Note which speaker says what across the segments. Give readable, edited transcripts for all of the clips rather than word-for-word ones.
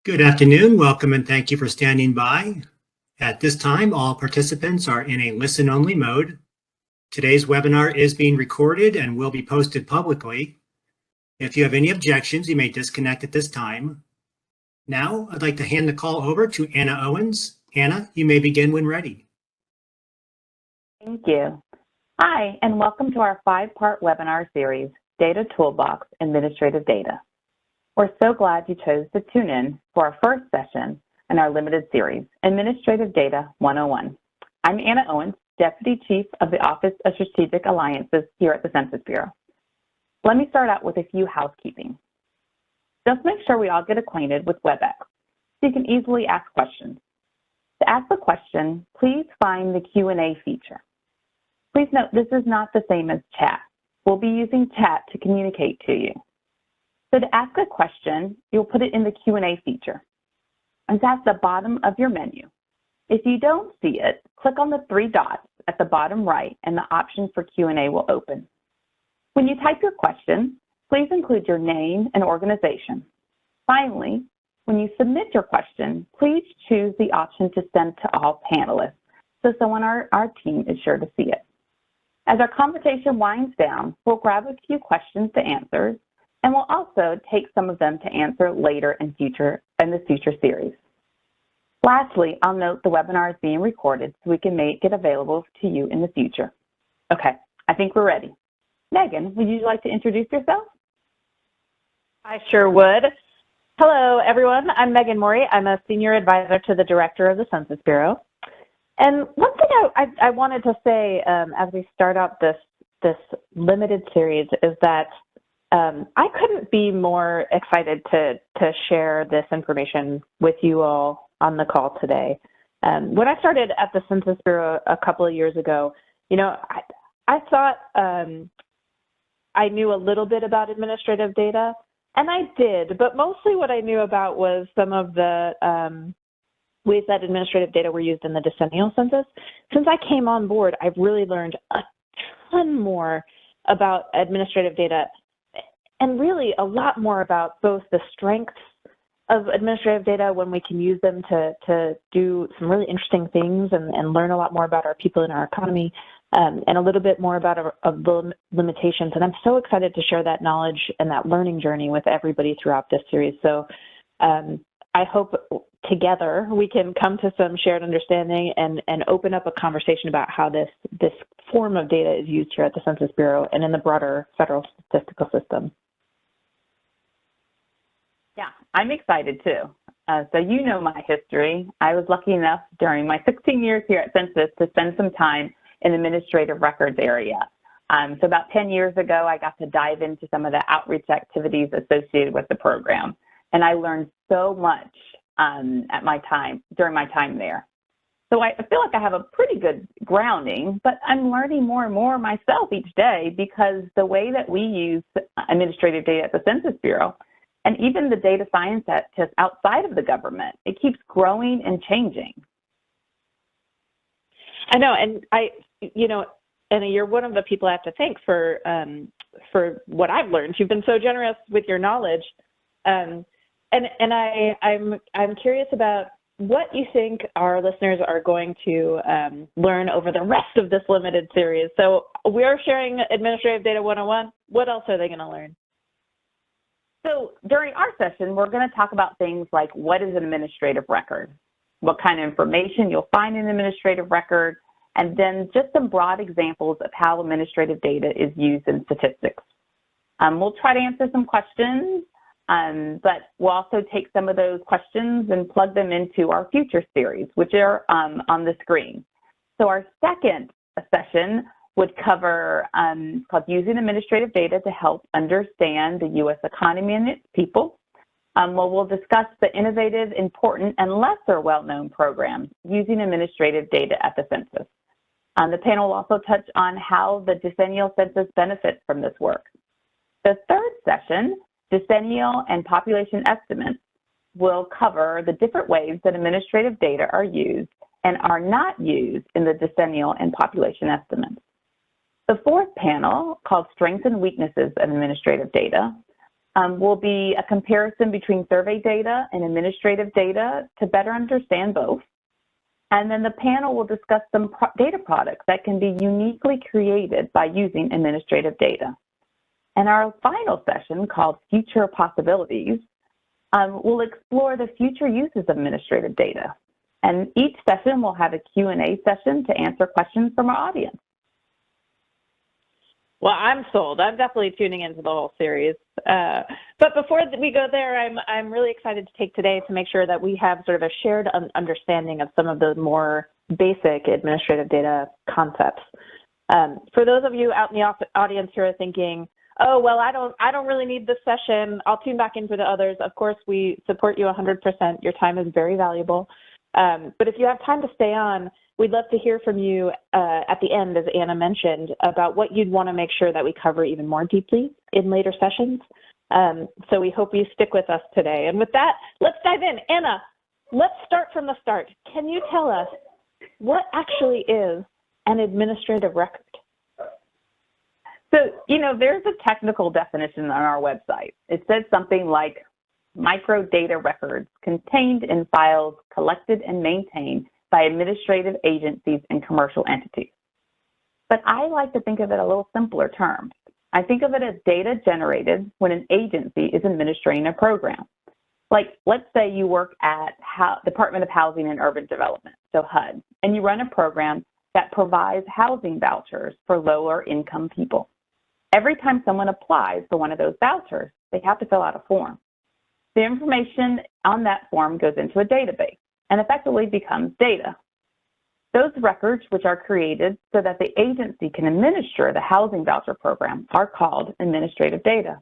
Speaker 1: Good afternoon, welcome and thank you for standing by. At this time, all participants are in a listen-only mode. Today's webinar is being recorded and will be posted publicly. If you have any objections, you may disconnect at this time. Now, I'd like to hand the call over to Anna Owens. Anna, you may begin when ready.
Speaker 2: Thank you. Hi, and welcome to our 5-part webinar series, Data Toolbox, Administrative Data. We're so glad you chose to tune in for our first session in our limited series, Administrative Data 101. I'm Anna Owens, Deputy Chief of the Office of Strategic Alliances here at the Census Bureau. Let me start out with a few housekeeping. Just make sure we all get acquainted with WebEx so you can easily ask questions. To ask a question, please find the Q&A feature. Please note this is not the same as chat. We'll be using chat to communicate to you. So to ask a question, you'll put it in the Q&A feature. It's at the bottom of your menu. If you don't see it, click on the 3 dots at the bottom right and the option for Q&A will open. When you type your question, please include your name and organization. Finally, when you submit your question, please choose the option to send to all panelists so someone on our team is sure to see it. As our conversation winds down, we'll grab a few questions to answer, and we'll also take some of them to answer later in the future series. Lastly, I'll note the webinar is being recorded so we can make it available to you in the future. Okay, I think we're ready. Megan, would you like to introduce yourself?
Speaker 3: I sure would. Hello, everyone. I'm Megan Morey. I'm a Senior Advisor to the Director of the Census Bureau. And one thing I wanted to say as we start out this limited series is that I couldn't be more excited to share this information with you all on the call today. When I started at the Census Bureau a couple of years ago, you know, I thought I knew a little bit about administrative data, and I did, but mostly what I knew about was some of the ways that administrative data were used in the decennial census. Since I came on board, I've really learned a ton more about administrative data and really a lot more about both the strengths of administrative data when we can use them to do some really interesting things and learn a lot more about our people and our economy, and a little bit more about the limitations. And I'm so excited to share that knowledge and that learning journey with everybody throughout this series. So I hope together we can come to some shared understanding and open up a conversation about how this form of data is used here at the Census Bureau and in the broader federal statistical system.
Speaker 2: Yeah, I'm excited too. So you know my history. I was lucky enough during my 16 years here at Census to spend some time in the administrative records area. So about 10 years ago, I got to dive into some of the outreach activities associated with the program. And I learned so much during my time there. So I feel like I have a pretty good grounding, but I'm learning more and more myself each day because the way that we use administrative data at the Census Bureau and even the data science just outside of the government, it keeps growing and changing.
Speaker 3: I know, and Anna, you're one of the people I have to thank for what I've learned. You've been so generous with your knowledge, and I'm curious about what you think our listeners are going to learn over the rest of this limited series. So we're sharing Administrative Data 101. What else are they going to learn?
Speaker 2: So during our session, we're going to talk about things like what is an administrative record, what kind of information you'll find in an administrative record, and then just some broad examples of how administrative data is used in statistics. We'll try to answer some questions, but we'll also take some of those questions and plug them into our future series, which are on the screen. So our second session would cover called Using Administrative Data to Help Understand the U.S. Economy and its People. We'll discuss the innovative, important, and lesser well-known programs using administrative data at the census. The panel will also touch on how the decennial census benefits from this work. The third session, Decennial and Population Estimates, will cover the different ways that administrative data are used and are not used in the decennial and population estimates. The fourth panel, called Strengths and Weaknesses of Administrative Data, will be a comparison between survey data and administrative data to better understand both. And then the panel will discuss some data products that can be uniquely created by using administrative data. And our final session, called Future Possibilities, will explore the future uses of administrative data. And each session will have a Q&A session to answer questions from our audience.
Speaker 3: Well, I'm sold. I'm definitely tuning into the whole series. But before we go there, I'm really excited to take today to make sure that we have sort of a shared understanding of some of the more basic administrative data concepts. For those of you out in the audience who are thinking, oh, well, I don't really need this session, I'll tune back in for the others. Of course, we support you 100%. Your time is very valuable. But if you have time to stay on, we'd love to hear from you at the end, as Anna mentioned, about what you'd want to make sure that we cover even more deeply in later sessions. So we hope you stick with us today. And with that, let's dive in. Anna, let's start from the start. Can you tell us what actually is an administrative record?
Speaker 2: So, there's a technical definition on our website. It says something like microdata records contained in files collected and maintained by administrative agencies and commercial entities. But I like to think of it a little simpler terms. I think of it as data generated when an agency is administering a program. Like, let's say you work at Department of Housing and Urban Development, so HUD, and you run a program that provides housing vouchers for lower income people. Every time someone applies for one of those vouchers, they have to fill out a form. The information on that form goes into a database and effectively becomes data. Those records, which are created so that the agency can administer the housing voucher program, are called administrative data.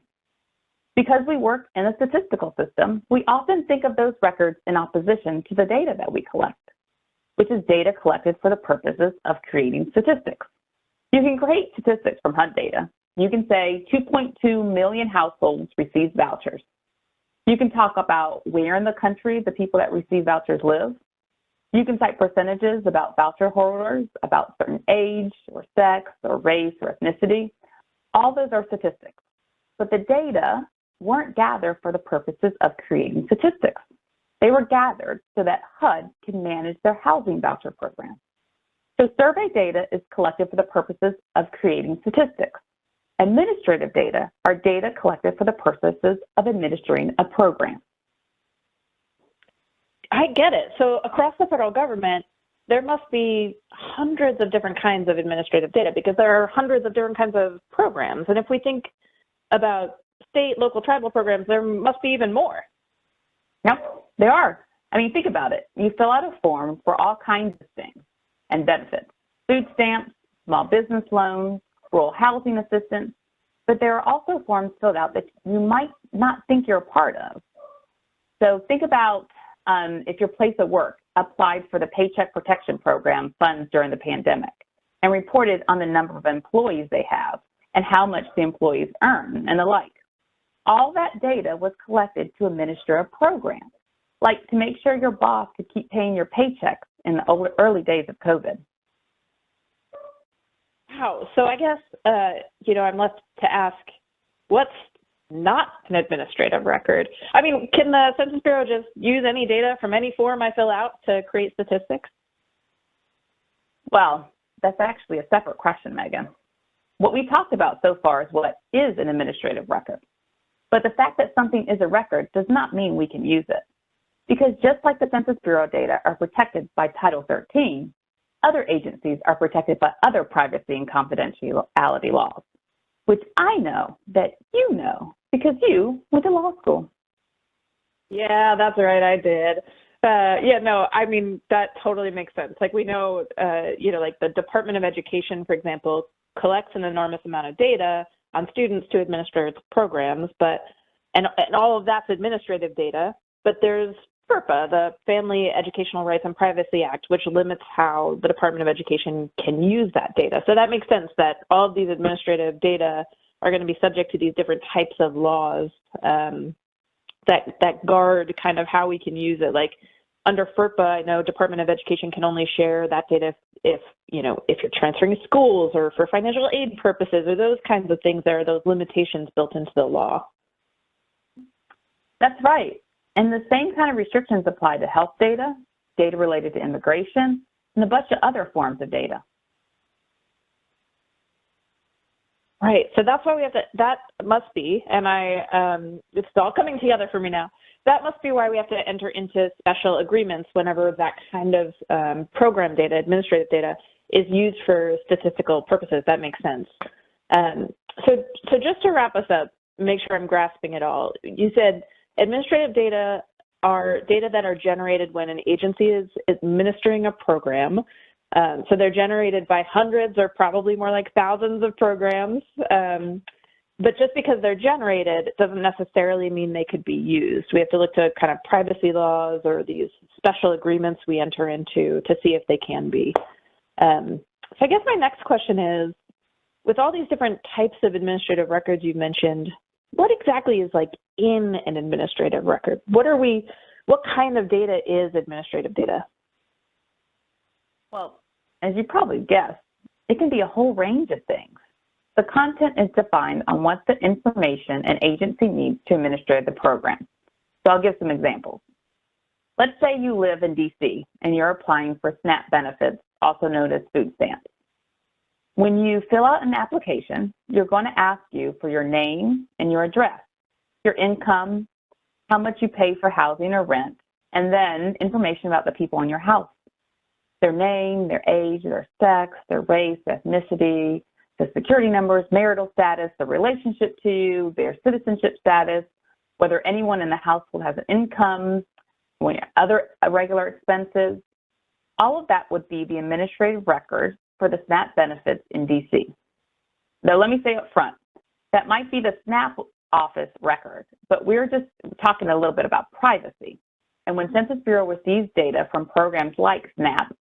Speaker 2: Because we work in a statistical system, we often think of those records in opposition to the data that we collect, which is data collected for the purposes of creating statistics. You can create statistics from HUD data. You can say 2.2 million households received vouchers. You can talk about where in the country the people that receive vouchers live. You can cite percentages about voucher holders, about certain age or sex or race or ethnicity. All those are statistics. But the data weren't gathered for the purposes of creating statistics. They were gathered so that HUD can manage their housing voucher program. So survey data is collected for the purposes of creating statistics. Administrative data are data collected for the purposes of administering a program.
Speaker 3: I get it. So across the federal government, there must be hundreds of different kinds of administrative data because there are hundreds of different kinds of programs. And if we think about state, local, tribal programs, there must be even more.
Speaker 2: Yep, there are. I mean, think about it. You fill out a form for all kinds of things and benefits, food stamps, small business loans, rural housing assistance, but there are also forms filled out that you might not think you're a part of. So think about if your place of work applied for the Paycheck Protection Program funds during the pandemic and reported on the number of employees they have and how much the employees earn and the like. All that data was collected to administer a program, like to make sure your boss could keep paying your paychecks in the early days of COVID.
Speaker 3: Wow. So I guess, I'm left to ask, what's not an administrative record? I mean, can the Census Bureau just use any data from any form I fill out to create statistics?
Speaker 2: Well, that's actually a separate question, Megan. What we talked about so far is what is an administrative record. But the fact that something is a record does not mean we can use it. Because just like the Census Bureau data are protected by Title 13, other agencies are protected by other privacy and confidentiality laws, which I know that you know because you went to law school.
Speaker 3: Yeah, that's right, I did. That totally makes sense. Like we know, like the Department of Education, for example, collects an enormous amount of data on students to administer its programs, and all of that's administrative data, but there's FERPA, the Family Educational Rights and Privacy Act, which limits how the Department of Education can use that data. So that makes sense that all of these administrative data are going to be subject to these different types of laws that guard kind of how we can use it. Like under FERPA, I know Department of Education can only share that data if you're transferring schools or for financial aid purposes or those kinds of things. There are those limitations built into the law.
Speaker 2: That's right. And the same kind of restrictions apply to health data, data related to immigration, and a bunch of other forms of data.
Speaker 3: Right. So that's why we have to, that must be, and it's all coming together for me now. That must be why we have to enter into special agreements whenever that kind of program data, administrative data, is used for statistical purposes. That makes sense. So just to wrap us up, make sure I'm grasping it all. You said administrative data are data that are generated when an agency is administering a program. So they're generated by hundreds or probably more like thousands of programs. But just because they're generated doesn't necessarily mean they could be used. We have to look to kind of privacy laws or these special agreements we enter into to see if they can be. So I guess my next question is, with all these different types of administrative records you've mentioned, what exactly is like in an administrative record? What kind of data is administrative data?
Speaker 2: Well, as you probably guessed, it can be a whole range of things. The content is defined on what the information an agency needs to administer the program. So I'll give some examples. Let's say you live in DC and you're applying for SNAP benefits, also known as food stamps. When you fill out an application, you're going to ask you for your name and your address, your income, how much you pay for housing or rent, and then information about the people in your house. Their name, their age, their sex, their race, ethnicity, the security numbers, marital status, the relationship to you, their citizenship status, whether anyone in the household has an income, other regular expenses. All of that would be the administrative record for the SNAP benefits in DC. Now, let me say up front, that might be the SNAP office record, but we're just talking a little bit about privacy. And when Census Bureau receives data from programs like SNAP,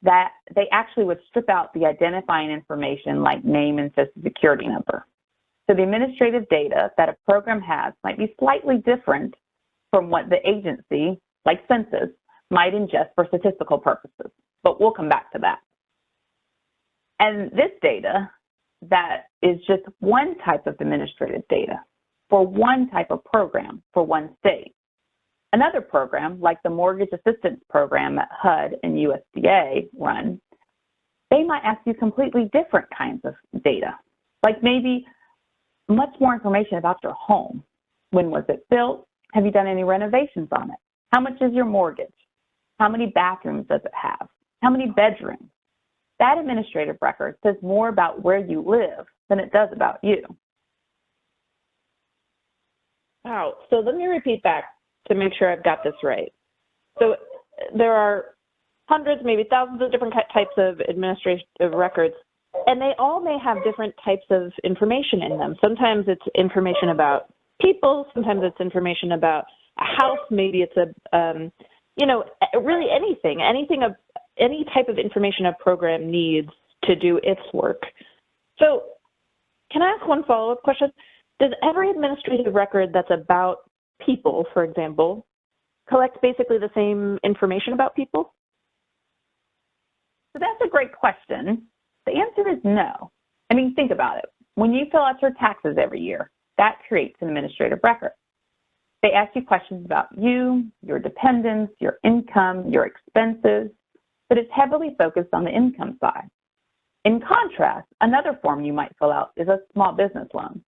Speaker 2: that they actually would strip out the identifying information like name and social security number. So the administrative data that a program has might be slightly different from what the agency, like Census, might ingest for statistical purposes, but we'll come back to that. And this data, that is just one type of administrative data for one type of program for one state. Another program, like the Mortgage Assistance Program that HUD and USDA run, they might ask you completely different kinds of data, like maybe much more information about your home. When was it built? Have you done any renovations on it? How much is your mortgage? How many bathrooms does it have? How many bedrooms? That administrative record says more about where you live than it does about you.
Speaker 3: Wow. So let me repeat back to make sure I've got this right. So there are hundreds, maybe thousands of different types of administrative records, and they all may have different types of information in them. Sometimes it's information about people, sometimes it's information about a house, maybe it's really anything, any type of information a program needs to do its work. So can I ask one follow-up question? Does every administrative record that's about people, for example, collect basically the same information about people?
Speaker 2: So that's a great question. The answer is no. I mean, think about it. When you fill out your taxes every year, that creates an administrative record. They ask you questions about you, your dependents, your income, your expenses, but it's heavily focused on the income side. In contrast, another form you might fill out is a small business loan.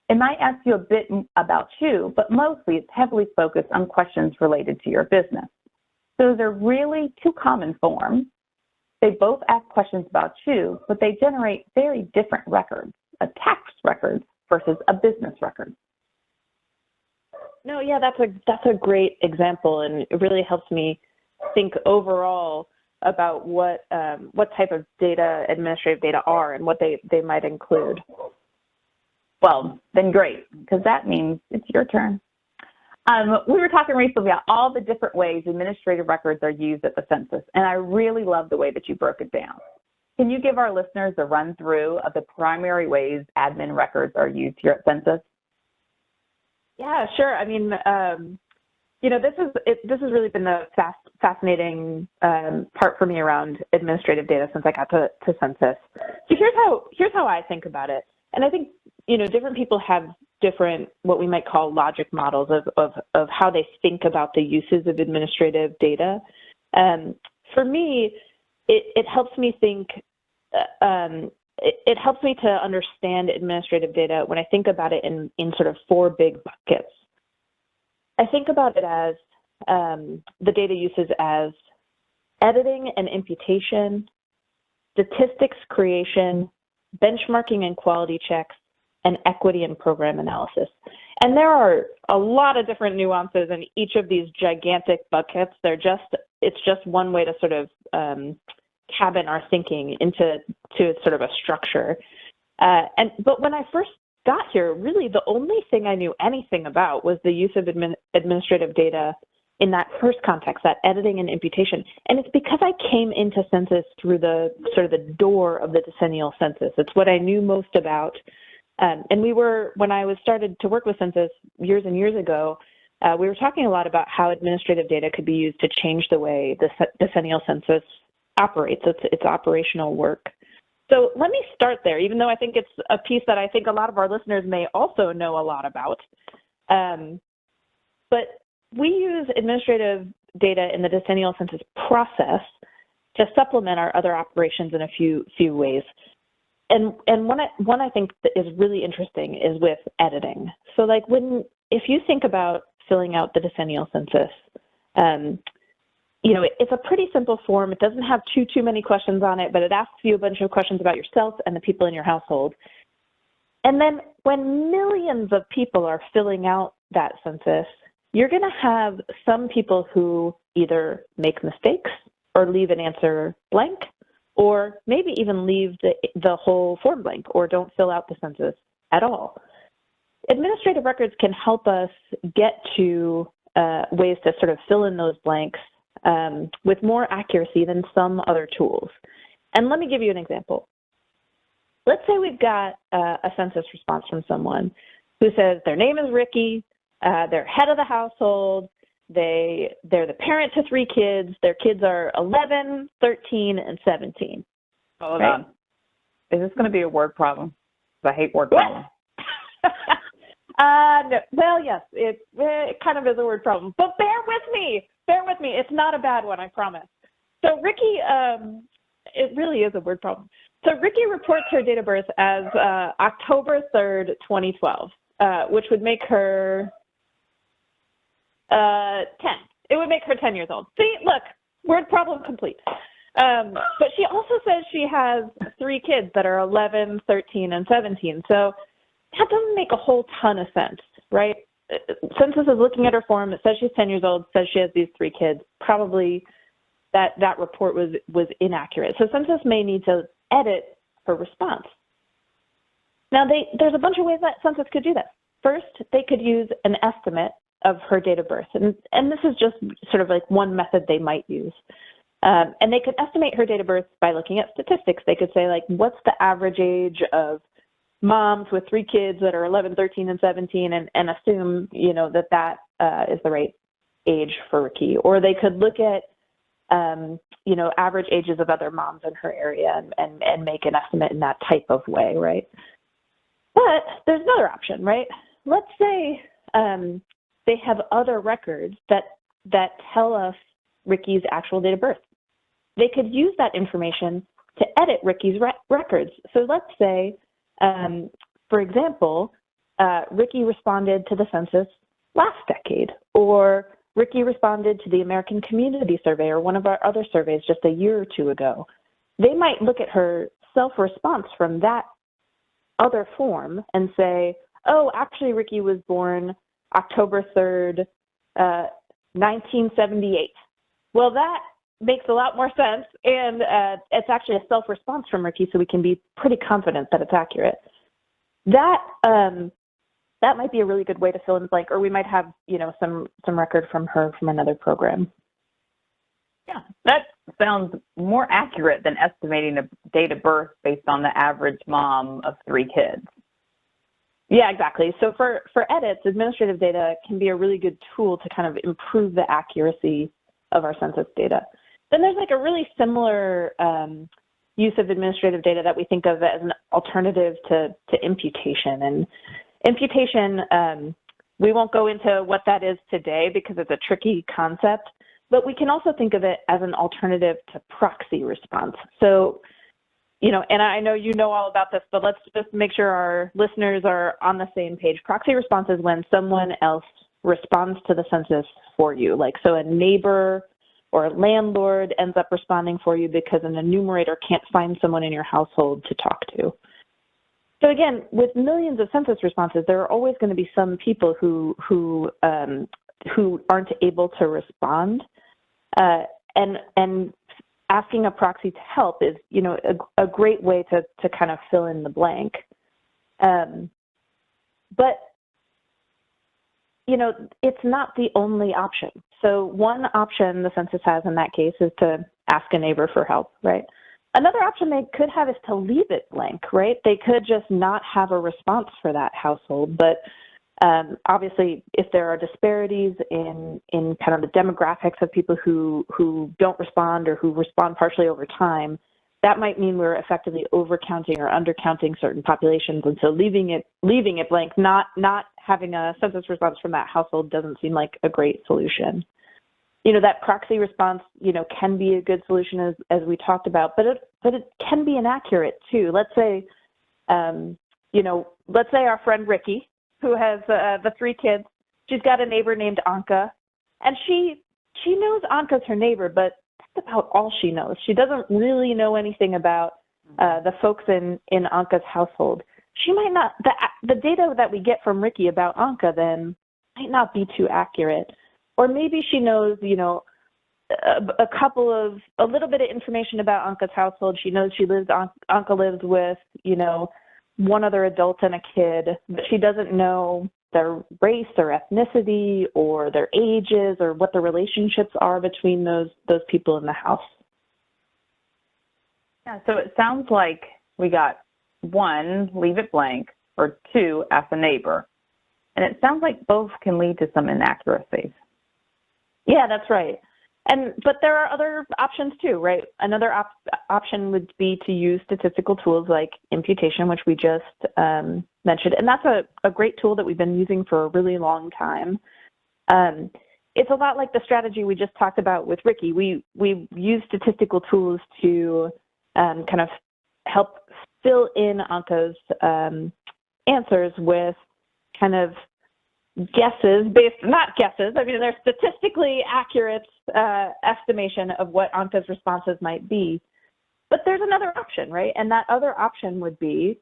Speaker 2: It might ask you a bit about you, but mostly it's heavily focused on questions related to your business. So they're really two common forms. They both ask questions about you, but they generate very different records, a tax record versus a business record.
Speaker 3: No, yeah, that's a great example, and it really helps me think overall about what type of data administrative data are and what they might include.
Speaker 2: Well, then great, because that means it's your turn. We were talking recently about all the different ways administrative records are used at the census, and I really love the way that you broke it down. Can you give our listeners a run through of the primary ways admin records are used here at Census?
Speaker 3: Yeah, sure. I mean, this has really been the fascinating part for me around administrative data since I got to Census. So here's how I think about it, and I think different people have different, what we might call logic models of how they think about the uses of administrative data. For me, it helps me think, it helps me to understand administrative data when I think about it in sort of 4 big buckets. I think about it as the data uses as editing and imputation, statistics creation, benchmarking and quality checks, and equity and program analysis. And there are a lot of different nuances in each of these gigantic buckets. It's just one way to sort of cabin our thinking into sort of a structure. But when I first got here, really the only thing I knew anything about was the use of administrative data in that first context, that editing and imputation. And it's because I came into Census through the sort of the door of the decennial census. It's what I knew most about. And when I was started to work with Census years and years ago, we were talking a lot about how administrative data could be used to change the way the decennial census operates, its operational work. So let me start there, even though I think it's a piece that I think a lot of our listeners may also know a lot about. But we use administrative data in the decennial census process to supplement our other operations in a few ways. And one I think that is really interesting is with editing. So like if you think about filling out the decennial census, it's a pretty simple form. It doesn't have too many questions on it, but it asks you a bunch of questions about yourself and the people in your household. And then when millions of people are filling out that census, you're going to have some people who either make mistakes or leave an answer blank, or maybe even leave the whole form blank or don't fill out the census at all. Administrative records can help us get to ways to sort of fill in those blanks with more accuracy than some other tools. And let me give you an example. Let's say we've got a census response from someone who says their name is Ricky, they're head of the household, they're the parent to 3 kids, their kids are 11, 13, and 17.
Speaker 2: Hold on. Is this going to be a word problem? I hate word problems.
Speaker 3: No. Well, yes, it kind of is a word problem, but bear with me. It's not a bad one, I promise. So Ricky, it really is a word problem. So Ricky reports her date of birth as October 3rd, 2012, which would make her 10. It would make her 10 years old. See, look, word problem complete. But she also says she has 3 kids that are 11, 13, and 17. So that doesn't make a whole ton of sense, right? Census is looking at her form. It says she's 10 years old, says she has these 3 kids. Probably that report was inaccurate. So Census may need to edit her response. Now, there's a bunch of ways that Census could do this. First, they could use an estimate of her date of birth. And this is just sort of like one method they might use. And they could estimate her date of birth by looking at statistics. They could say, like, what's the average age of moms with 3 kids that are 11, 13, and 17, and assume, that is the right age for Ricky. Or they could look at, average ages of other moms in her area and make an estimate in that type of way, right? But there's another option, right? Let's say they have other records that tell us Ricky's actual date of birth. They could use that information to edit Ricky's records. So let's say, for example, Ricky responded to the census last decade, or Ricky responded to the American Community Survey or one of our other surveys just a year or 2 ago. They might look at her self-response from that other form and say, oh, actually Ricky was born October 3rd, 1978. Well, that makes a lot more sense, and it's actually a self-response from Ricky, so we can be pretty confident that it's accurate. That might be a really good way to fill in the blank, or we might have, some record from her from another program.
Speaker 2: Yeah, that sounds more accurate than estimating a date of birth based on the average mom of 3 kids.
Speaker 3: Yeah, exactly. So for edits, administrative data can be a really good tool to kind of improve the accuracy of our census data. Then there's like a really similar use of administrative data that we think of as an alternative to imputation. Imputation, we won't go into what that is today because it's a tricky concept, but we can also think of it as an alternative to proxy response. So, and I know you know all about this, but let's just make sure our listeners are on the same page. Proxy response is when someone else responds to the census for you. Like, so a neighbor or a landlord ends up responding for you because an enumerator can't find someone in your household to talk to. So again, with millions of census responses, there are always going to be some people who aren't able to respond, and asking a proxy to help is, a great way to kind of fill in the blank. But it's not the only option. So one option the census has in that case is to ask a neighbor for help, right? Another option they could have is to leave it blank, right? They could just not have a response for that household. But obviously, if there are disparities in kind of the demographics of people who don't respond or who respond partially over time, that might mean we're effectively overcounting or undercounting certain populations. And so leaving it blank, not having a census response from that household doesn't seem like a great solution. That proxy response, can be a good solution as we talked about, but it can be inaccurate too. Let's say, let's say our friend Ricky, who has the 3 kids, she's got a neighbor named Anka, and she knows Anka's her neighbor, but that's about all she knows. She doesn't really know anything about the folks in Anka's household. She might not, the data that we get from Ricky about Anka then might not be too accurate. Or maybe she knows, a little bit of information about Anka's household. She knows Anka lives with, one other adult and a kid, but she doesn't know their race or ethnicity or their ages or what the relationships are between those people in the house.
Speaker 2: Yeah, so it sounds like we got 1, leave it blank, or 2, ask a neighbor. And it sounds like both can lead to some inaccuracies.
Speaker 3: Yeah, that's right. But there are other options too, right? Another option would be to use statistical tools like imputation, which we just mentioned. And that's a great tool that we've been using for a really long time. It's a lot like the strategy we just talked about with Ricky. We use statistical tools to kind of help fill in Anka's answers with kind of guesses, not guesses, I mean, they're statistically accurate estimation of what Anka's responses might be. But there's another option, right? And that other option would be,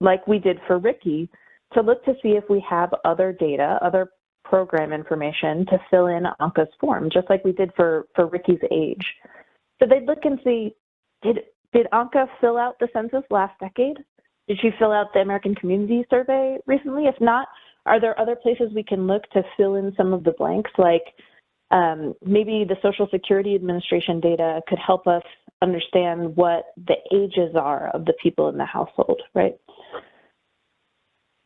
Speaker 3: like we did for Ricky, to look to see if we have other data, other program information to fill in Anka's form, just like we did for Ricky's age. So they'd look and see, did Anka fill out the census last decade? Did she fill out the American Community Survey recently? If not, are there other places we can look to fill in some of the blanks, like maybe the Social Security Administration data could help us understand what the ages are of the people in the household, right?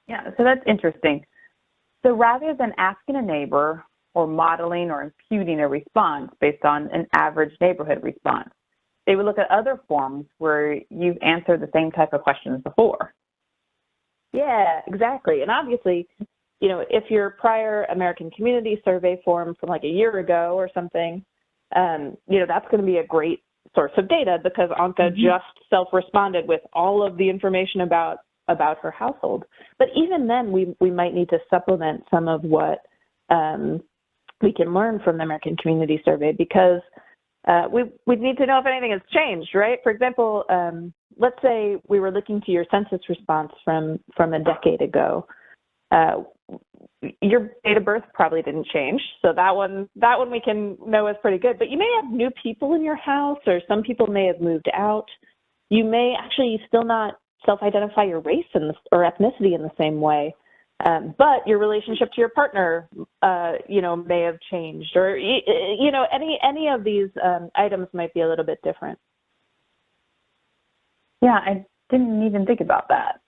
Speaker 2: Yeah, so that's interesting. So rather than asking a neighbor or modeling or imputing a response based on an average neighborhood response, they would look at other forms where you've answered the same type of questions before.
Speaker 3: Yeah, exactly. And obviously, if your prior American Community Survey form from like a year ago or something, that's going to be a great source of data because Anka just self-responded with all of the information about her household. But even then, we might need to supplement some of what we can learn from the American Community Survey because we need to know if anything has changed, right? For example, let's say we were looking to your census response from a decade ago. Your date of birth probably didn't change, so that one we can know is pretty good. But you may have new people in your house, or some people may have moved out. You may actually still not self-identify your race or ethnicity in the same way, but your relationship to your partner, may have changed, or any of these items might be a little bit different.
Speaker 2: Yeah, I didn't even think about that.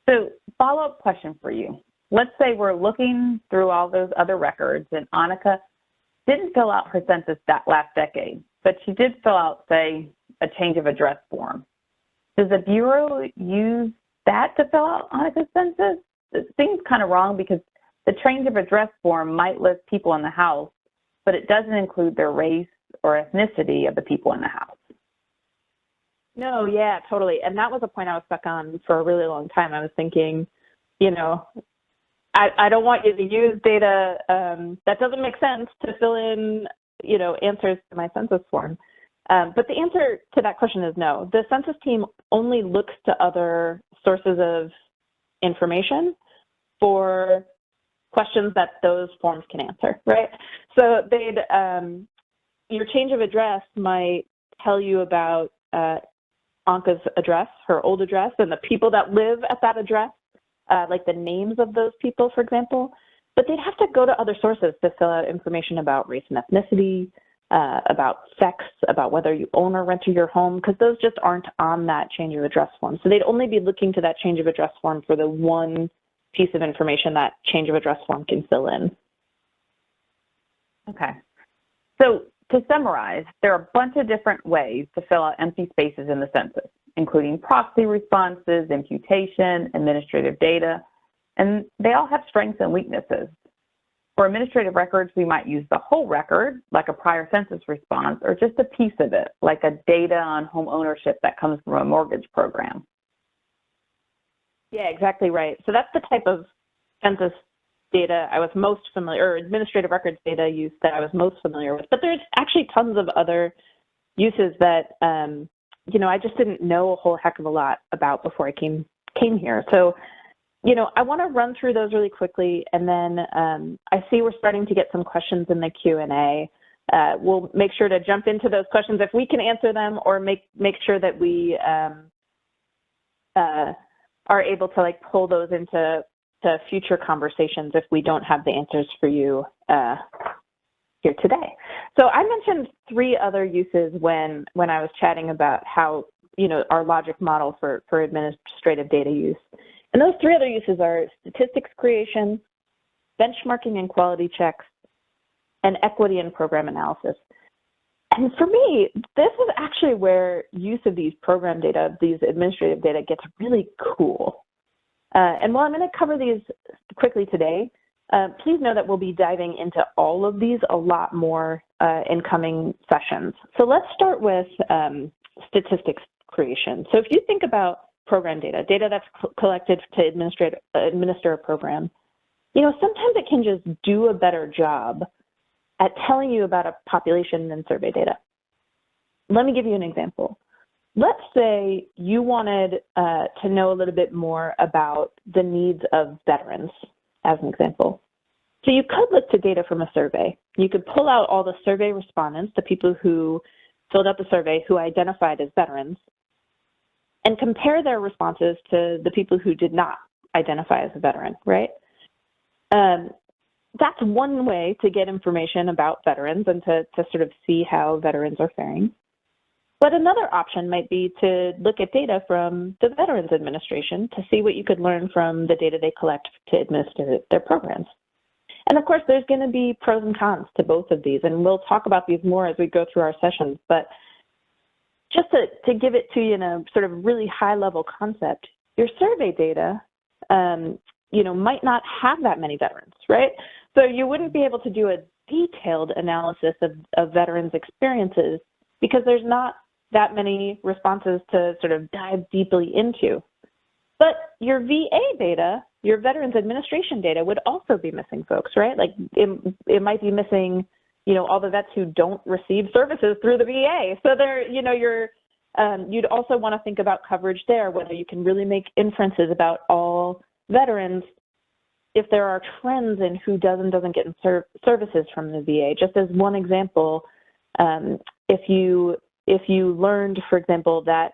Speaker 2: So, follow-up question for you. Let's say we're looking through all those other records and Anka didn't fill out her census that last decade, but she did fill out, say, a change of address form. Does the Bureau use that to fill out Anka's census, it seems kind of wrong because the change of address form might list people in the house, but it doesn't include their race or ethnicity of the people in the house.
Speaker 3: No, yeah, totally. And that was a point I was stuck on for a really long time. I was thinking, you know, I don't want you to use data that doesn't make sense to fill in, you know, answers to my census form. But the answer to that question is no. The census team only looks to other sources of information for questions that those forms can answer, right? So they'd, your change of address might tell you about Anka's address, her old address, and the people that live at that address, like the names of those people, for example. But they'd have to go to other sources to fill out information about race and ethnicity, about sex, about whether you own or rent your home, because those just aren't on that change of address form. So they'd only be looking to that change of address form for the one piece of information that change of address form can fill in.
Speaker 2: Okay. So to summarize, there are a bunch of different ways to fill out empty spaces in the census, including proxy responses, imputation, administrative data, and they all have strengths and weaknesses. For administrative records, we might use the whole record, like a prior census response, or just a piece of it, like a data on home ownership that comes from a mortgage program.
Speaker 3: Yeah, exactly right. So that's the type of census data I was most familiar, or administrative records data use that I was most familiar with. But there's actually tons of other uses that, you know, I just didn't know a whole heck of a lot about before I came here. So, you know, I want to run through those really quickly, and then I see we're starting to get some questions in the Q&A. We'll make sure to jump into those questions if we can answer them, or make sure that we are able to like pull those into future conversations if we don't have the answers for you here today. So I mentioned 3 other uses when I was chatting about how, you know, our logic model for administrative data use. And those 3 other uses are statistics creation, benchmarking and quality checks, and equity and program analysis. And for me, this is actually where use of these program data, these administrative data, gets really cool. And while I'm going to cover these quickly today, please know that we'll be diving into all of these a lot more in coming sessions. So let's start with statistics creation. So if you think about program data that's collected to administer a program, you know, sometimes it can just do a better job at telling you about a population than survey data. Let me give you an example. Let's say you wanted to know a little bit more about the needs of veterans, as an example. So you could look to data from a survey. You could pull out all the survey respondents, the people who filled out the survey who identified as veterans, and compare their responses to the people who did not identify as a veteran, right? That's one way to get information about veterans and to sort of see how veterans are faring. But another option might be to look at data from the Veterans Administration to see what you could learn from the data they collect to administer their programs. And of course, there's going to be pros and cons to both of these, and we'll talk about these more as we go through our sessions. But just to give it to you in a sort of really high-level concept, your survey data, you know, might not have that many veterans, right? So you wouldn't be able to do a detailed analysis of veterans' experiences because there's not that many responses to sort of dive deeply into. But your VA data, your Veterans Administration data, would also be missing folks, right? Like it might be missing, you know, all the vets who don't receive services through the VA. So there, you know, you'd also want to think about coverage there, whether you can really make inferences about all veterans if there are trends in who does and doesn't get services from the VA. Just as one example, if you learned, for example, that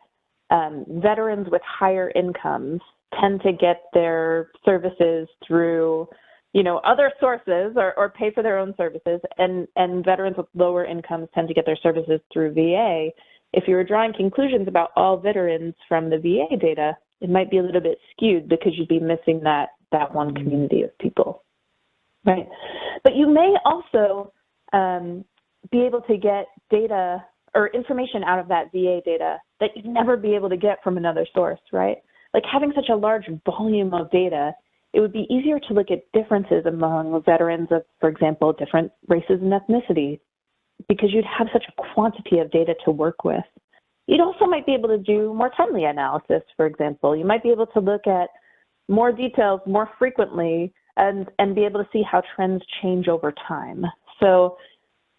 Speaker 3: veterans with higher incomes tend to get their services through, you know, other sources or pay for their own services, and veterans with lower incomes tend to get their services through VA, if you were drawing conclusions about all veterans from the VA data, it might be a little bit skewed because you'd be missing that one community of people, right? But you may also be able to get data or information out of that VA data that you'd never be able to get from another source, right? Like having such a large volume of data it would be easier to look at differences among veterans of, for example, different races and ethnicities, because you'd have such a quantity of data to work with. You'd also might be able to do more timely analysis, for example. You might be able to look at more details more frequently and be able to see how trends change over time. So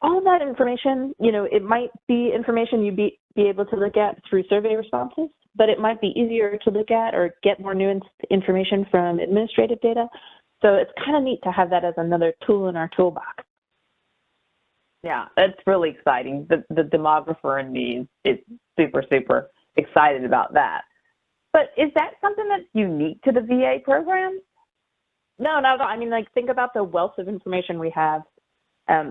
Speaker 3: all of that information, you know, it might be information you'd be able to look at through survey responses, but it might be easier to look at or get more new information from administrative data. So it's kind of neat to have that as another tool in our toolbox.
Speaker 2: Yeah, it's really exciting. The demographer in me is super, super excited about that. But is that something that's unique to the VA program?
Speaker 3: No, I mean, like, think about the wealth of information we have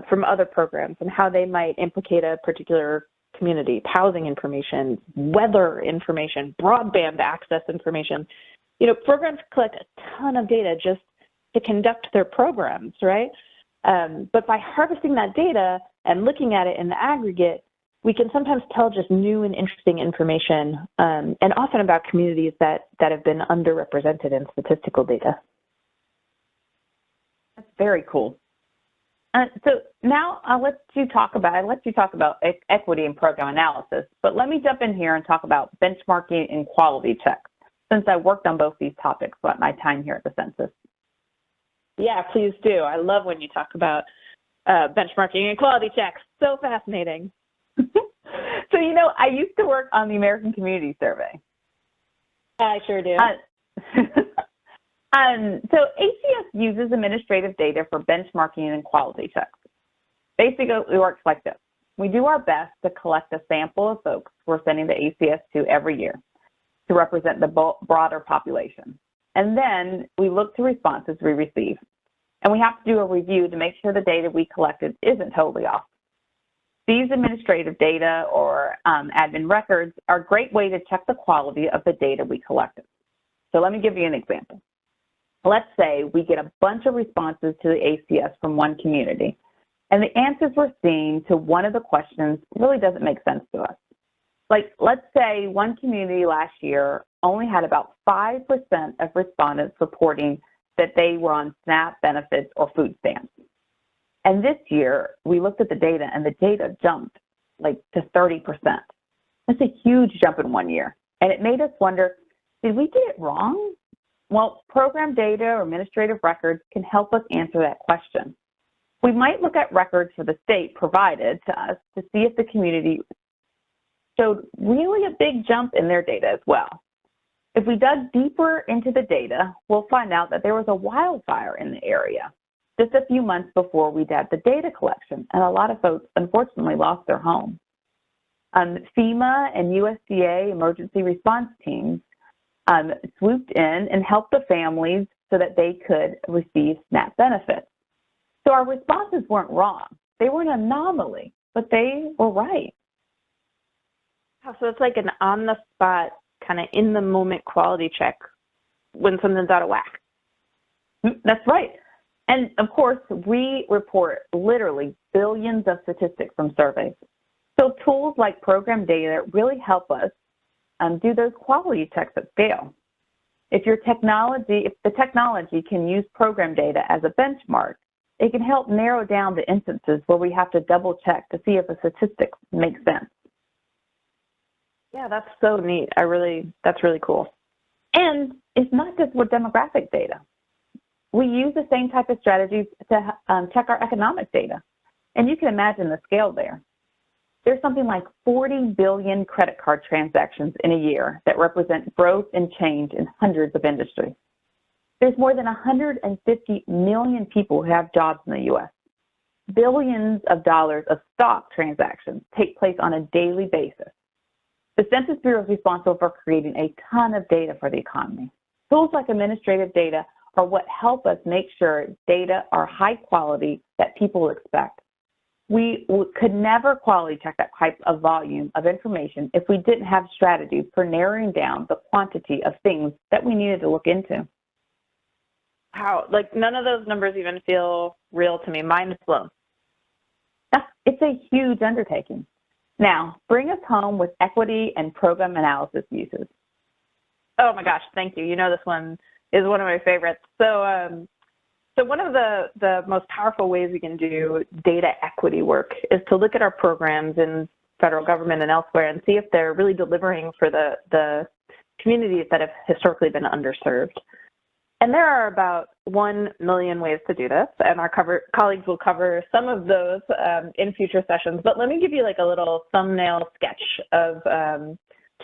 Speaker 3: from other programs and how they might implicate a particular community, housing information, weather information, broadband access information. You know, programs collect a ton of data just to conduct their programs, right? But by harvesting that data and looking at it in the aggregate, we can sometimes tell just new and interesting information, and often about communities that have been underrepresented in statistical data.
Speaker 2: That's very cool. So now I'll let you talk about equity and program analysis, but let me jump in here and talk about benchmarking and quality checks, since I worked on both these topics throughout my time here at the Census.
Speaker 3: Yeah, please do. I love when you talk about benchmarking and quality checks. So fascinating.
Speaker 2: So, you know, I used to work on the American Community Survey.
Speaker 3: I sure do.
Speaker 2: So ACS uses administrative data for benchmarking and quality checks. Basically, it works like this. We do our best to collect a sample of folks we're sending the ACS to every year to represent the broader population. And then we look to responses we receive. And we have to do a review to make sure the data we collected isn't totally off. These administrative data or admin records are a great way to check the quality of the data we collected. So let me give you an example. Let's say we get a bunch of responses to the ACS from one community, and the answers we're seeing to one of the questions really doesn't make sense to us. Like, let's say one community last year only had about 5% of respondents reporting that they were on SNAP benefits or food stamps. And this year, we looked at the data, and the data jumped like to 30%. That's a huge jump in 1 year. And it made us wonder, did we get it wrong? Well, program data or administrative records can help us answer that question. We might look at records for the state provided to us to see if the community showed really a big jump in their data as well. If we dug deeper into the data, we'll find out that there was a wildfire in the area just a few months before we did the data collection, and a lot of folks unfortunately lost their home. FEMA and USDA emergency response teams swooped in and helped the families so that they could receive SNAP benefits. So our responses weren't wrong. They were an anomaly, but they were right.
Speaker 3: So it's like an on-the-spot, kind of in-the-moment quality check when something's out of whack.
Speaker 2: That's right. And of course, we report literally billions of statistics from surveys. So tools like program data really help us do those quality checks at scale. If the technology can use program data as a benchmark, it can help narrow down the instances where we have to double check to see if a statistic makes sense.
Speaker 3: Yeah, that's so neat. That's really cool.
Speaker 2: And it's not just with demographic data. We use the same type of strategies to check our economic data. And you can imagine the scale there. There's something like 40 billion credit card transactions in a year that represent growth and change in hundreds of industries. There's more than 150 million people who have jobs in the U.S. Billions of dollars of stock transactions take place on a daily basis. The Census Bureau is responsible for creating a ton of data for the economy. Tools like administrative data are what help us make sure data are high quality that people expect. We could never quality check that type of volume of information if we didn't have strategies for narrowing down the quantity of things that we needed to look into.
Speaker 3: Wow, like none of those numbers even feel real to me. Mind is blown.
Speaker 2: It's a huge undertaking. Now, bring us home with equity and program analysis uses.
Speaker 3: Oh my gosh, thank you. You know this one is one of my favorites. So one of the most powerful ways we can do data equity work is to look at our programs in federal government and elsewhere and see if they're really delivering for the communities that have historically been underserved. And there are about 1 million ways to do this, and our colleagues will cover some of those in future sessions. But let me give you like a little thumbnail sketch of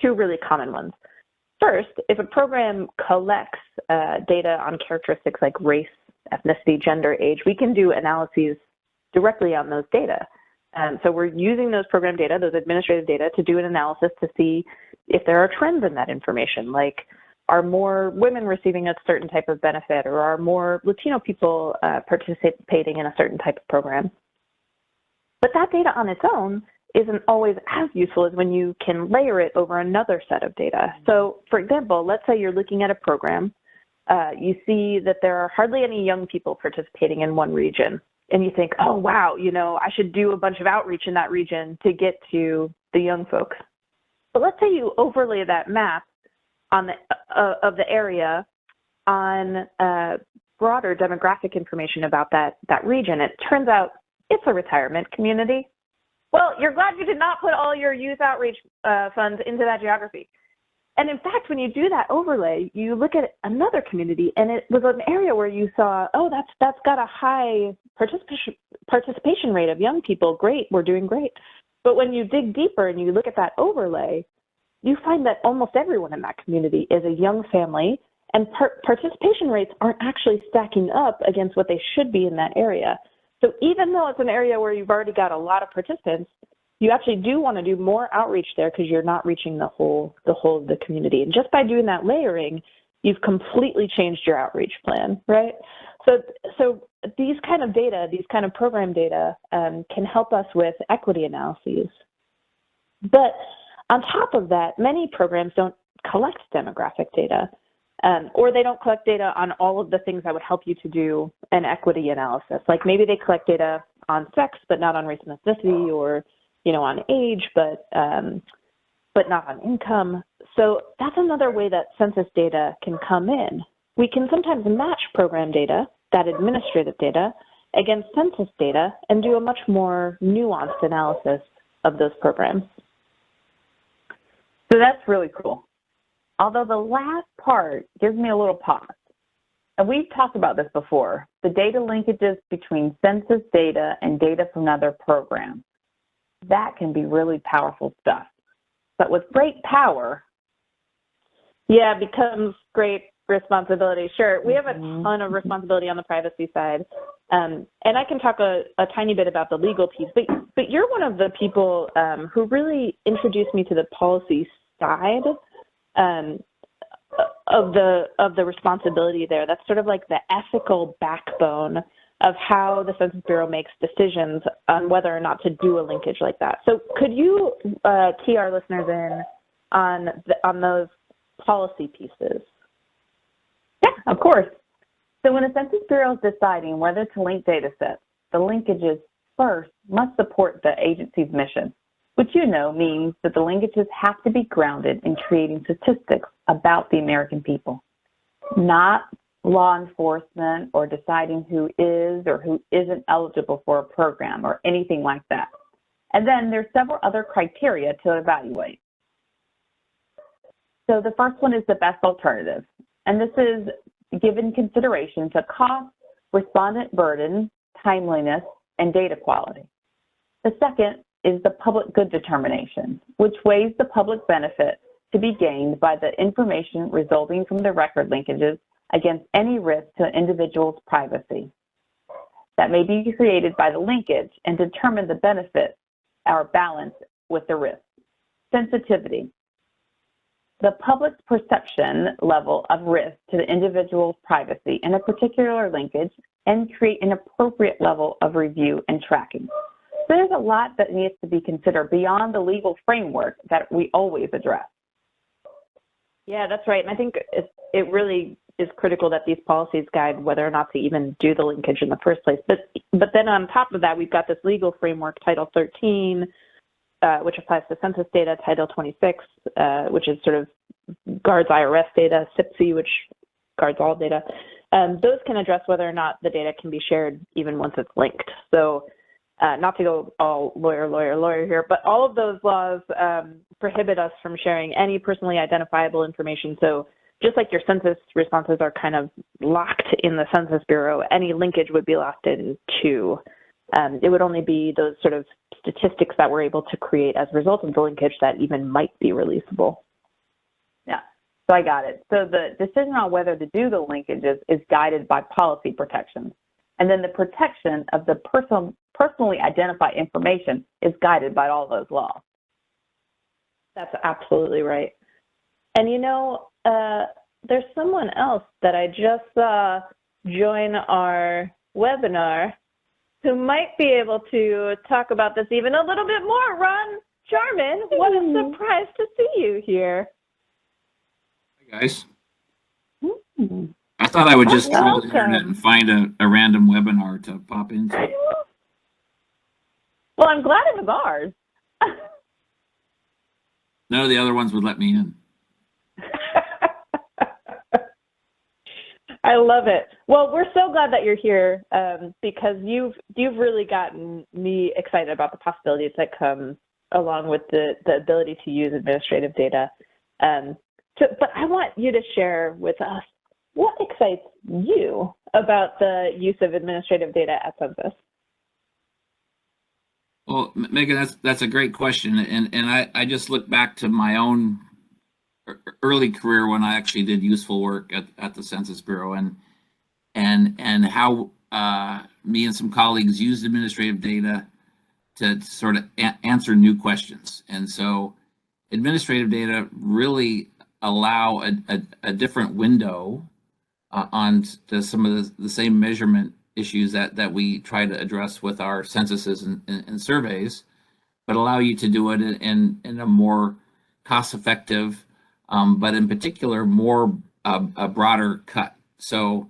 Speaker 3: 2 really common ones. First, if a program collects data on characteristics like race, ethnicity, gender, age, we can do analyses directly on those data. So we're using those program data, those administrative data, to do an analysis to see if there are trends in that information, like are more women receiving a certain type of benefit, or are more Latino people participating in a certain type of program. But that data on its own isn't always as useful as when you can layer it over another set of data. So for example, let's say you're looking at a program, you see that there are hardly any young people participating in one region, and you think, oh wow, you know, I should do a bunch of outreach in that region to get to the young folks. But let's say you overlay that map on of the area on broader demographic information about that region. It turns out it's a retirement community. Well, you're glad you did not put all your youth outreach funds into that geography. And in fact, when you do that overlay, you look at another community, and it was an area where you saw, oh, that's got a high participation rate of young people. Great, we're doing great. But when you dig deeper and you look at that overlay, you find that almost everyone in that community is a young family, and participation rates aren't actually stacking up against what they should be in that area. So even though it's an area where you've already got a lot of participants, you actually do want to do more outreach there because you're not reaching the whole of the community. And just by doing that layering, you've completely changed your outreach plan, right? So these kind of data, these kind of program data can help us with equity analyses. But on top of that, many programs don't collect demographic data, or they don't collect data on all of the things that would help you to do an equity analysis. Like maybe they collect data on sex, but not on race and ethnicity, or on age, but not on income. So that's another way that census data can come in. We can sometimes match program data, that administrative data, against census data and do a much more nuanced analysis of those programs.
Speaker 2: So that's really cool. Although the last part gives me a little pause. And we've talked about this before, the data linkages between census data and data from another program. That can be really powerful stuff. But with great power,
Speaker 3: becomes great responsibility. Sure, we have a ton of responsibility on the privacy side. And I can talk a tiny bit about the legal piece, but you're one of the people who really introduced me to the policy side of the responsibility there. That's sort of like the ethical backbone of how the Census Bureau makes decisions on whether or not to do a linkage like that. So could you key our listeners in on those policy pieces?
Speaker 2: Yeah, of course. So when the Census Bureau is deciding whether to link data sets, the linkages first must support the agency's mission, which means that the linkages have to be grounded in creating statistics about the American people, not law enforcement or deciding who is or who isn't eligible for a program or anything like that. And then there's several other criteria to evaluate. So the first one is the best alternative, and this is given consideration to cost, respondent burden, timeliness, and data quality. The second is the public good determination, which weighs the public benefit to be gained by the information resulting from the record linkages against any risk to an individual's privacy that may be created by the linkage, and determine the benefit or balance with the risk. Sensitivity. The public's perception level of risk to the individual's privacy in a particular linkage, and create an appropriate level of review and tracking. So there's a lot that needs to be considered beyond the legal framework that we always address.
Speaker 3: Yeah, that's right. And I think it really is critical that these policies guide whether or not to even do the linkage in the first place. But then on top of that, we've got this legal framework, Title 13, which applies to census data, Title 26, which is sort of guards IRS data, CIPC, which guards all data, those can address whether or not the data can be shared even once it's linked. So not to go all lawyer here, but all of those laws prohibit us from sharing any personally identifiable information. So just like your census responses are kind of locked in the Census Bureau, any linkage would be locked in too. It would only be those sort of statistics that we're able to create as a result of the linkage that even might be releasable.
Speaker 2: Yeah, so I got it. So the decision on whether to do the linkages is guided by policy protections. And then the protection of the personally identified information is guided by all those laws.
Speaker 3: That's absolutely right. And you know, there's someone else that I just saw join our webinar who might be able to talk about this even a little bit more. Ron Jarman, what a surprise to see you here.
Speaker 4: Hi, guys. I thought I would just scroll the internet and find a random webinar to pop into.
Speaker 2: Well, I'm glad it was ours.
Speaker 4: None of the other ones would let me in.
Speaker 3: I love it. Well, we're so glad that you're here because you've really gotten me excited about the possibilities that come along with the ability to use administrative data. But I want you to share with us what excites you about the use of administrative data at Census.
Speaker 4: Well, Megan, that's a great question, and I just look back to my own early career when I actually did useful work at the Census Bureau, and how me and some colleagues used administrative data to sort of answer new questions. And so administrative data really allow a different window on to some of the same measurement issues that we try to address with our censuses and surveys, but allow you to do it in a more cost-effective, but in particular, more a broader cut. So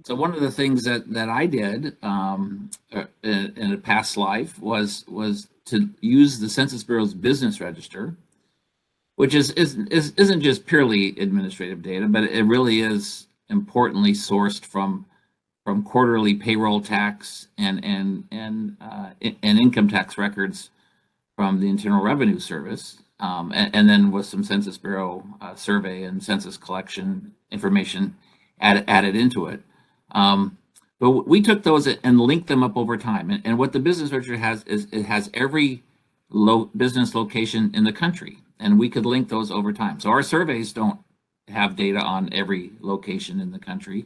Speaker 4: one of the things that I did in a past life was to use the Census Bureau's business register, which isn't just purely administrative data, but it really is importantly sourced from quarterly payroll tax and income tax records from the Internal Revenue Service, and then with some Census Bureau survey and census collection information added into it. But we took those and linked them up over time. And what the business register has is it has every business location in the country, and we could link those over time. So our surveys don't have data on every location in the country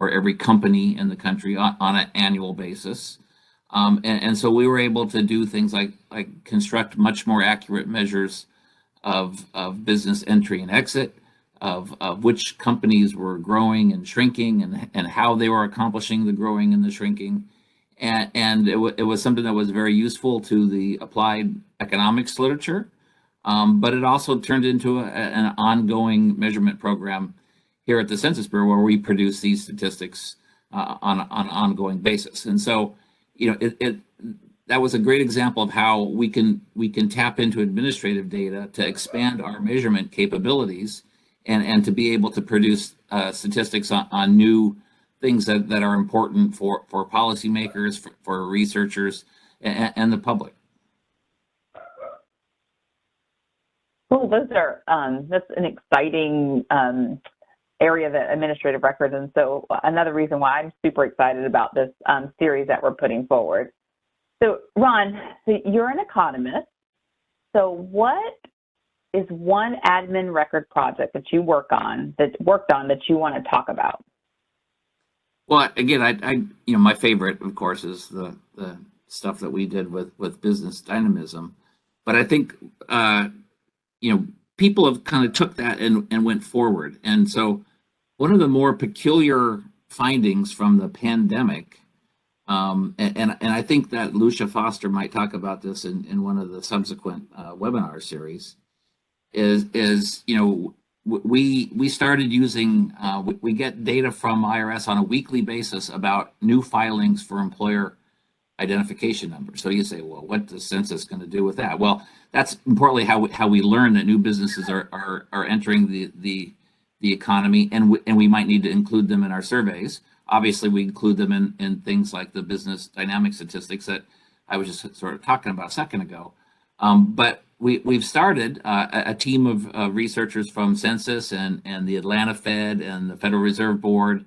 Speaker 4: or every company in the country on an annual basis. And so we were able to do things like construct much more accurate measures of business entry and exit, of which companies were growing and shrinking, and how they were accomplishing the growing and the shrinking. And it was something that was very useful to the applied economics literature, but it also turned into an ongoing measurement program here at the Census Bureau, where we produce these statistics on an ongoing basis. And so, you know, that was a great example of how we can tap into administrative data to expand our measurement capabilities and to be able to produce statistics on new things that are important for policymakers, for researchers, and the public.
Speaker 2: Well, those are that's an exciting area of administrative records, and so another reason why I'm super excited about this series that we're putting forward. So, Ron, so you're an economist. So, what is one admin record project that you worked on that you want to talk about?
Speaker 4: Well, again, I my favorite, of course, is the stuff that we did with business dynamism, but I think people have kind of took that and went forward. And so one of the more peculiar findings from the pandemic, and I think that Lucia Foster might talk about this in one of the subsequent webinar series, is we started using, we get data from IRS on a weekly basis about new filings for employer identification numbers. So you say, well, what is Census going to do with that? Well, that's importantly how we learn that new businesses are entering the the economy, and we might need to include them in our surveys. Obviously, we include them in things like the business dynamic statistics that I was just sort of talking about a second ago. But we've started a team of researchers from Census and the Atlanta Fed and the Federal Reserve Board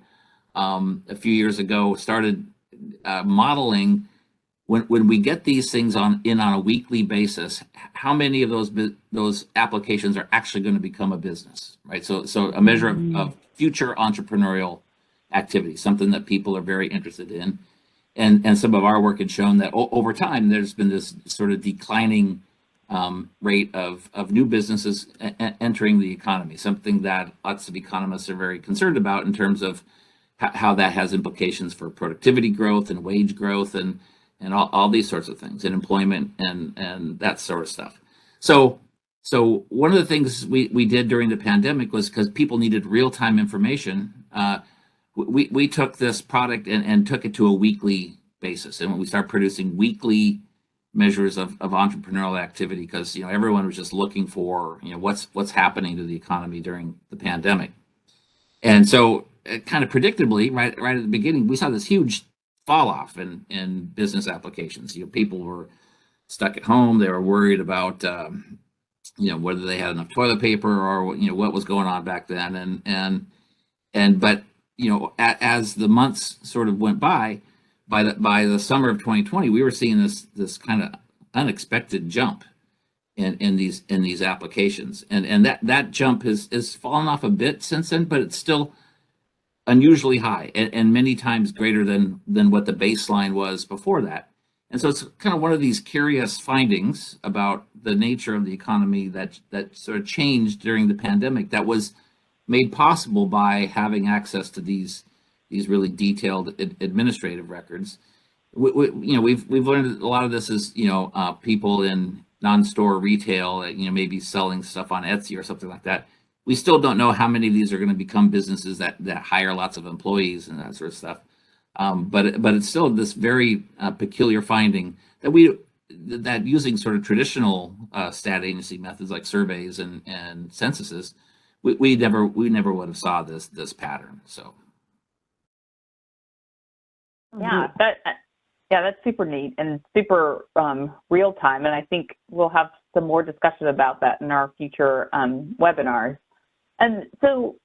Speaker 4: a few years ago, started modeling when we get these things on a weekly basis, how many of those applications are actually going to become a business, right? So a measure of future entrepreneurial activity, something that people are very interested in. And some of our work had shown that over time, there's been this sort of declining rate of new businesses entering the economy, something that lots of economists are very concerned about in terms of how that has implications for productivity growth and wage growth and all these sorts of things, and employment and that sort of stuff. So one of the things we did during the pandemic was, because people needed real-time information, we took this product and took it to a weekly basis, and we started producing weekly measures of entrepreneurial activity, because everyone was just looking for what's happening to the economy during the pandemic. And so kind of predictably, right at the beginning, we saw this huge fall off in business applications. People were stuck at home. They were worried about whether they had enough toilet paper or what was going on back then. But as the months sort of went by the summer of 2020, we were seeing this kind of unexpected jump in these applications, and that jump has fallen off a bit since then, but it's still unusually high and many times greater than what the baseline was before that. And so it's kind of one of these curious findings about the nature of the economy that sort of changed during the pandemic, that was made possible by having access to these really detailed administrative records. We've learned a lot of this is people in non-store retail, maybe selling stuff on Etsy or something like that. We still don't know how many of these are going to become businesses that hire lots of employees and that sort of stuff. But it's still this very peculiar finding that using sort of traditional stat agency methods like surveys and censuses, we never would have saw this pattern. So
Speaker 2: yeah, that's super neat and super real time, and I think we'll have some more discussion about that in our future webinars. And so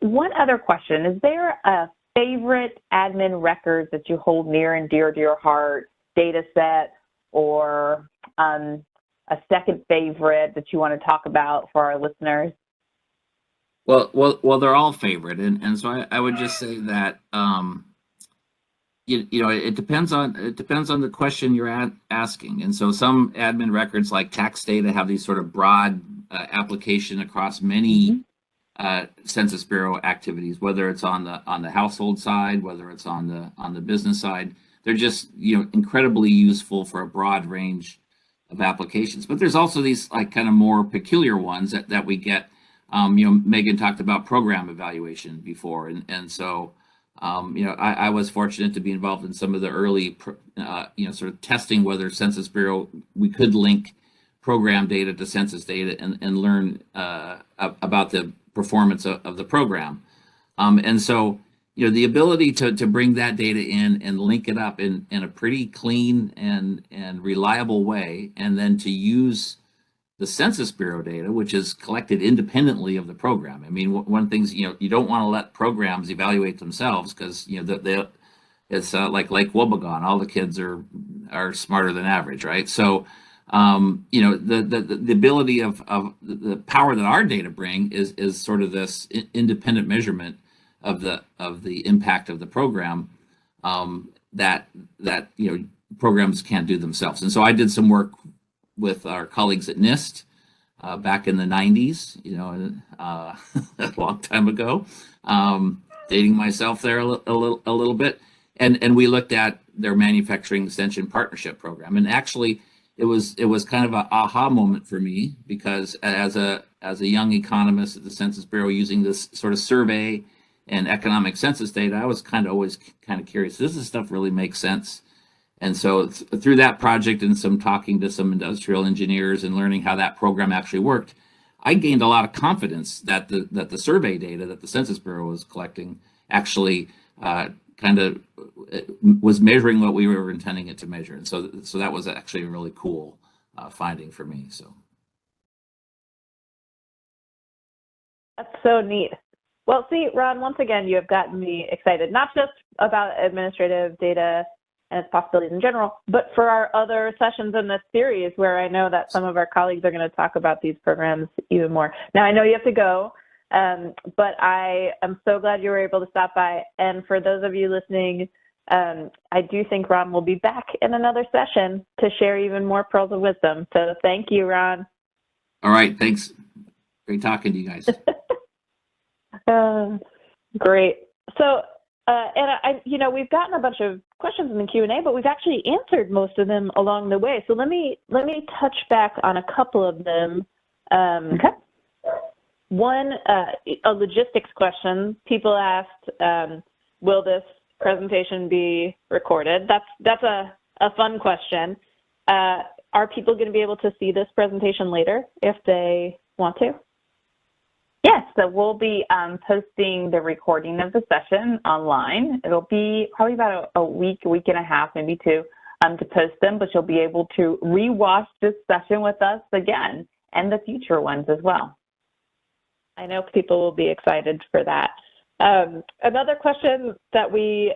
Speaker 2: one other question, is there a favorite admin record that you hold near and dear to your heart, data set, or a second favorite that you want to talk about for our listeners?
Speaker 4: Well, they're all favorite, and so I would just say that it depends on the question you're asking. And so some admin records like tax data have these sort of broad application across many Census Bureau activities, whether it's on the household side, whether it's on the business side. They're just incredibly useful for a broad range of applications. But there's also these like kind of more peculiar ones that we get. Megan talked about program evaluation before, and so I was fortunate to be involved in some of the early sort of testing whether Census Bureau, we could link program data to census data and learn about the performance of the program. And so the ability to bring that data in and link it up in a pretty clean and reliable way, and then to use the Census Bureau data, which is collected independently of the program. I mean, one of the things, you don't want to let programs evaluate themselves, because it's like Lake Wobegon, all the kids are smarter than average, right? So the ability of the power that our data bring is sort of this independent measurement of the impact of the program that programs can't do themselves. And so I did some work with our colleagues at NIST back in the 90s, a long time ago, dating myself there a little bit, and we looked at their manufacturing extension partnership program. And actually it was kind of an aha moment for me, because as a young economist at the Census Bureau, using this sort of survey and economic census data, I was always kind of curious, does this stuff really make sense? And so through that project and some talking to some industrial engineers and learning how that program actually worked, I gained a lot of confidence that the survey data that the Census Bureau was collecting actually kind of was measuring what we were intending it to measure. And so that was actually a really cool finding for me. So
Speaker 3: that's so neat. Well, see, Ron, once again, you have gotten me excited, not just about administrative data and its possibilities in general, but for our other sessions in this series where I know that some of our colleagues are going to talk about these programs even more. Now, I know you have to go, but I am so glad you were able to stop by. And for those of you listening, I do think Ron will be back in another session to share even more pearls of wisdom. So thank you, Ron.
Speaker 4: All right, thanks. Great talking to you guys.
Speaker 3: Great. So, we've gotten a bunch of questions in the Q&A, but we've actually answered most of them along the way. So let me touch back on a couple of them. Okay. One, a logistics question. People asked, will this presentation be recorded? That's a fun question. Are people going to be able to see this presentation later if they want to?
Speaker 2: Yes, so we'll be posting the recording of the session online. It'll be probably about a week and a half, maybe two, to post them, but you'll be able to rewatch this session with us again and the future ones as well.
Speaker 3: I know people will be excited for that. Another question that we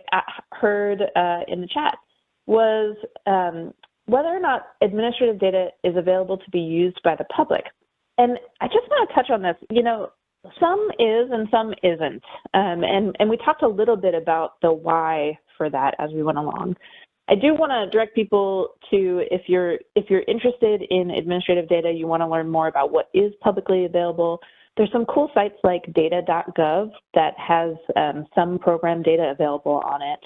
Speaker 3: heard in the chat was whether or not administrative data is available to be used by the public. And I just want to touch on this. Some is and some isn't. And we talked a little bit about the why for that as we went along. I do want to direct people to, if you're interested in administrative data, you want to learn more about what is publicly available, there's some cool sites like data.gov that has some program data available on it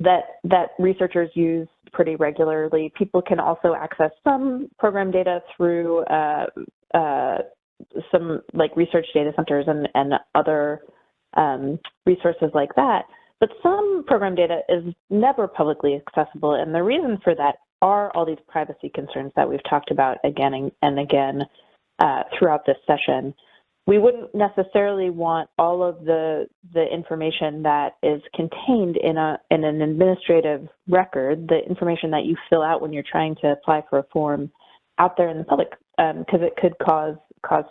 Speaker 3: that researchers use pretty regularly. People can also access some program data through some like research data centers and other resources like that. But some program data is never publicly accessible, and the reason for that are all these privacy concerns that we've talked about again and again throughout this session. We wouldn't necessarily want all of the information that is contained in an administrative record, the information that you fill out when you're trying to apply for a form, out there in the public, because it could cause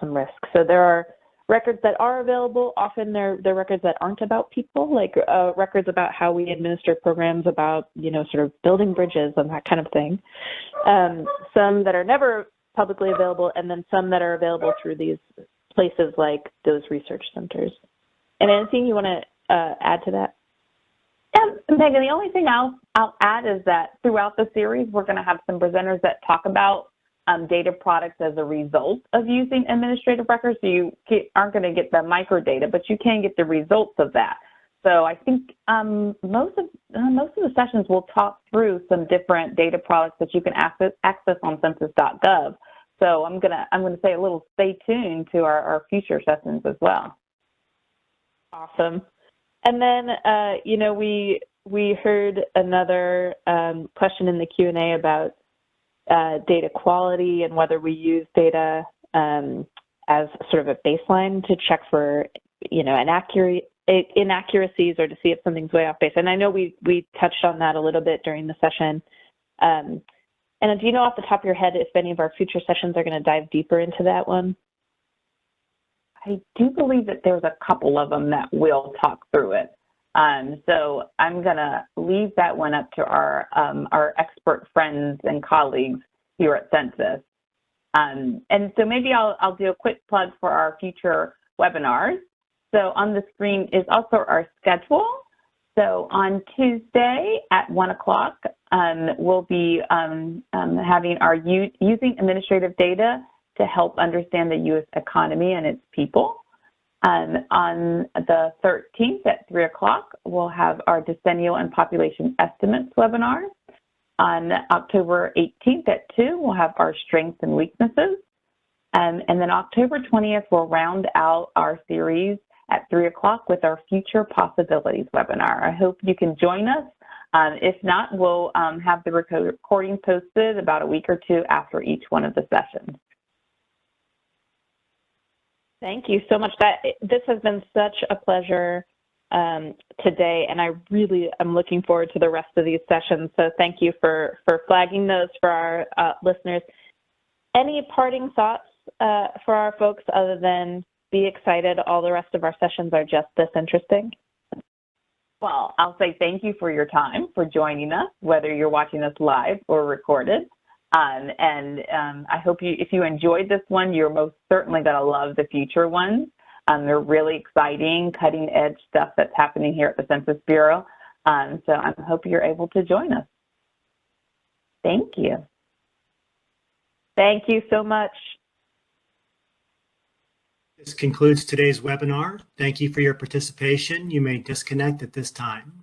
Speaker 3: some risk. So there are records that are available. Often they're records that aren't about people, like records about how we administer programs, about sort of building bridges and that kind of thing. Some that are never publicly available, and then some that are available through these places like those research centers. And anything you want to add to that?
Speaker 2: Yeah, Megan, the only thing I'll add is that throughout the series, we're going to have some presenters that talk about data products as a result of using administrative records. So you aren't going to get the microdata, but you can get the results of that. So I think most of the sessions will talk through some different data products that you can access on census.gov. So I'm gonna say a little stay tuned to our future sessions as well.
Speaker 3: Awesome. And then we heard another question in the Q&A about data quality and whether we use data as sort of a baseline to check for inaccuracies or to see if something's way off base. And I know we touched on that a little bit during the session. And do you know off the top of your head if any of our future sessions are going to dive deeper into that one?
Speaker 2: I do believe that there's a couple of them that will talk through it. So I'm going to leave that one up to our expert friends and colleagues here at Census. And so maybe I'll do a quick plug for our future webinars. So on the screen is also our schedule. So on Tuesday at 1 o'clock, we'll be having our Using Administrative Data to Help Understand the U.S. Economy and Its People. On the 13th at 3 o'clock, we'll have our Decennial and Population Estimates webinar. On October 18th at 2, we'll have our Strengths and Weaknesses. And then October 20th, we'll round out our series at 3 o'clock with our Future Possibilities webinar. I hope you can join us. If not, we'll have the recording posted about a week or two after each one of the sessions.
Speaker 3: Thank you so much. This has been such a pleasure today, and I really am looking forward to the rest of these sessions. So thank you for flagging those for our listeners. Any parting thoughts for our folks other than be excited? All the rest of our sessions are just this interesting.
Speaker 2: Well, I'll say thank you for your time, for joining us, whether you're watching us live or recorded. I hope if you enjoyed this one, you're most certainly going to love the future ones. They're really exciting, cutting edge stuff that's happening here at the Census Bureau. So I hope you're able to join us. Thank you.
Speaker 3: Thank you so much.
Speaker 1: This concludes today's webinar. Thank you for your participation. You may disconnect at this time.